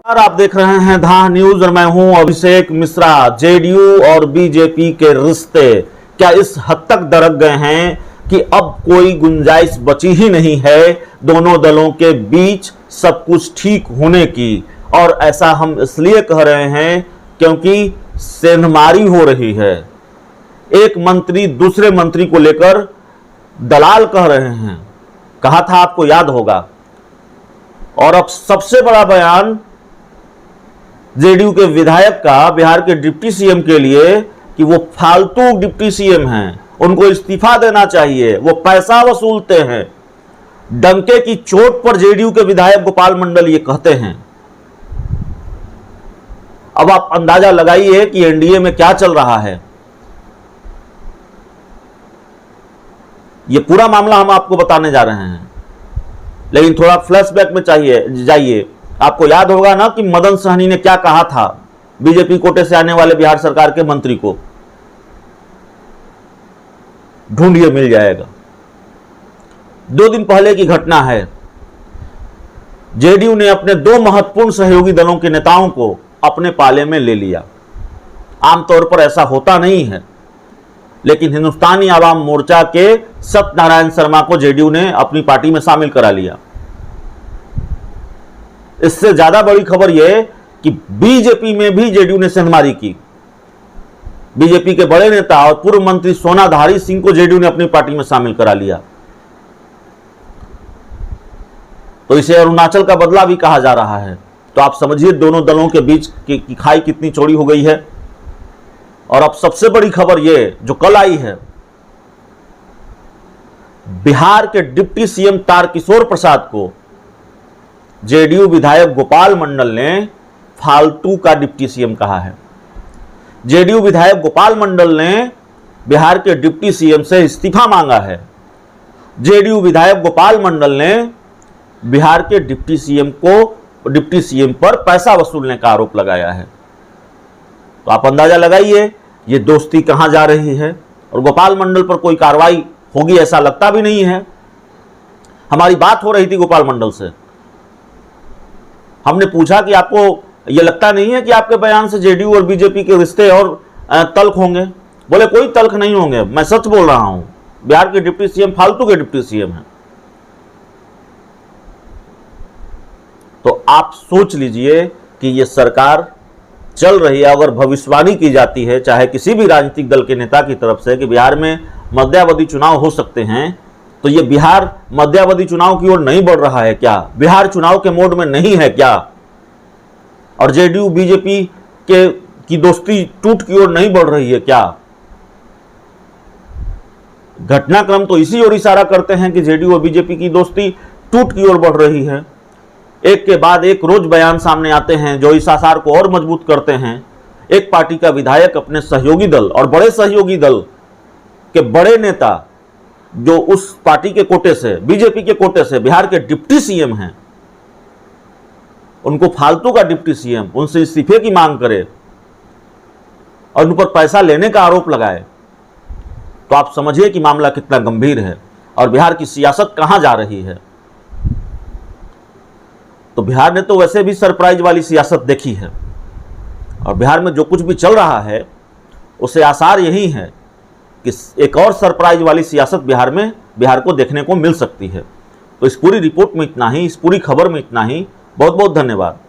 आप देख रहे हैं धा न्यूज और मैं हूं अभिषेक मिश्रा। जेडीयू और बीजेपी के रिश्ते क्या इस हद तक दरक गए हैं कि अब कोई गुंजाइश बची ही नहीं है दोनों दलों के बीच सब कुछ ठीक होने की। और ऐसा हम इसलिए कह रहे हैं क्योंकि सेंधमारी हो रही है। एक मंत्री दूसरे मंत्री को लेकर दलाल कह रहे हैं, कहा था आपको याद होगा। और अब सबसे बड़ा बयान जेडीयू के विधायक का बिहार के डिप्टी सीएम के लिए कि वो फालतू डिप्टी सीएम हैं, उनको इस्तीफा देना चाहिए, वो पैसा वसूलते हैं। डंके की चोट पर जेडीयू के विधायक गोपाल मंडल ये कहते हैं। अब आप अंदाजा लगाइए कि एनडीए में क्या चल रहा है। ये पूरा मामला हम आपको बताने जा रहे हैं, लेकिन थोड़ा फ्लैशबैक में जाइए। आपको याद होगा ना कि मदन सहनी ने क्या कहा था बीजेपी कोटे से आने वाले बिहार सरकार के मंत्री को, ढूंढिए मिल जाएगा। 2 दिन पहले की घटना है। जेडीयू ने अपने 2 महत्वपूर्ण सहयोगी दलों के नेताओं को अपने पाले में ले लिया। आमतौर पर ऐसा होता नहीं है, लेकिन हिंदुस्तानी आवाम मोर्चा के सत्यनारायण शर्मा को जेडीयू ने अपनी पार्टी में शामिल करा लिया। इससे ज्यादा बड़ी खबर यह कि बीजेपी में भी जेडीयू ने सेंधमारी की। बीजेपी के बड़े नेता और पूर्व मंत्री सोनाधारी सिंह को जेडीयू ने अपनी पार्टी में शामिल करा लिया। तो इसे अरुणाचल का बदला भी कहा जा रहा है। तो आप समझिए दोनों दलों के बीच की खाई कितनी चौड़ी हो गई है। और अब सबसे बड़ी खबर यह जो कल आई है, बिहार के डिप्टी सीएम तारकिशोर प्रसाद को जेडीयू विधायक गोपाल मंडल ने फालतू का डिप्टी सीएम कहा है। जेडीयू विधायक गोपाल मंडल ने बिहार के डिप्टी सीएम से इस्तीफा मांगा है। जेडीयू विधायक गोपाल मंडल ने बिहार के डिप्टी सीएम पर पैसा वसूलने का आरोप लगाया है। तो आप अंदाजा लगाइए ये दोस्ती कहां जा रही है। और गोपाल मंडल पर कोई कार्रवाई होगी ऐसा लगता भी नहीं है। हमारी बात हो रही थी गोपाल मंडल से, हमने पूछा कि आपको यह लगता नहीं है कि आपके बयान से जेडीयू और बीजेपी के रिश्ते और तल्ख होंगे। बोले कोई तल्ख नहीं होंगे, मैं सच बोल रहा हूं, बिहार के डिप्टी सीएम फालतू के डिप्टी सीएम हैं। तो आप सोच लीजिए कि यह सरकार चल रही है। अगर भविष्यवाणी की जाती है चाहे किसी भी राजनीतिक दल के नेता की तरफ से कि बिहार में मध्यावधि चुनाव हो सकते हैं, तो ये बिहार मध्यावधि चुनाव की ओर नहीं बढ़ रहा है क्या? बिहार चुनाव के मोड में नहीं है क्या? और जेडीयू बीजेपी की दोस्ती टूट की ओर नहीं बढ़ रही है क्या? घटनाक्रम तो इसी ओर इशारा करते हैं कि जेडीयू और बीजेपी की दोस्ती टूट की ओर बढ़ रही है। एक के बाद एक रोज बयान सामने आते हैं जो इस आसार को और मजबूत करते हैं। एक पार्टी का विधायक अपने सहयोगी दल और बड़े सहयोगी दल के बड़े नेता जो उस पार्टी के कोटे से, बीजेपी के कोटे से बिहार के डिप्टी सीएम हैं, उनको फालतू का डिप्टी सीएम, उनसे इस्तीफे की मांग करे और उन पर पैसा लेने का आरोप लगाए। तो आप समझिए कि मामला कितना गंभीर है और बिहार की सियासत कहां जा रही है। तो बिहार ने तो वैसे भी सरप्राइज वाली सियासत देखी है और बिहार में जो कुछ भी चल रहा है उसे आसार यही है कि एक और सरप्राइज वाली सियासत बिहार को देखने को मिल सकती है। तो इस पूरी रिपोर्ट में इतना ही, इस पूरी खबर में इतना ही। बहुत बहुत धन्यवाद।